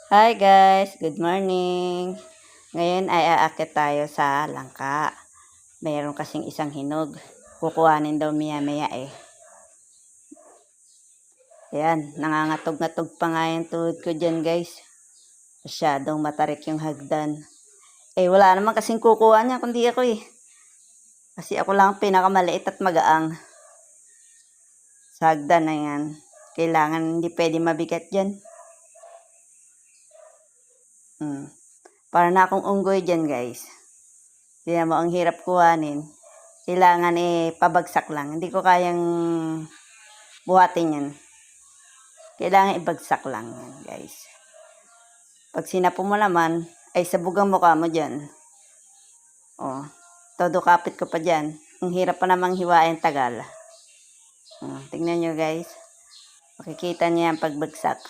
Hi guys, good morning. Ngayon ay aakyat tayo sa langka. Mayroon kasing isang hinog. Kukuhanin daw maya eh. Ayan, nangangatog-ngatog pa nga yung tuhod ko dyan guys. Masyadong matarik yung hagdan. Wala naman kasing kukuha niya kundi ako eh. Kasi ako lang pinakamaliit at magaang. Sa hagdan na yan. Kailangan hindi pwede mabigat dyan. Para na akong unggoy dyan guys. Tingnan mo, ang hirap kuhanin. Kailangan pabagsak lang. Hindi ko kayang buhatin yan. Kailangan ibagsak lang yan guys. Pag sinapo mo naman, ay sabugang mukha mo dyan. Todo kapit ko pa dyan. Ang hirap pa namang hiwain tagal. Tingnan nyo guys. Makikita niyo yan pagbagsak.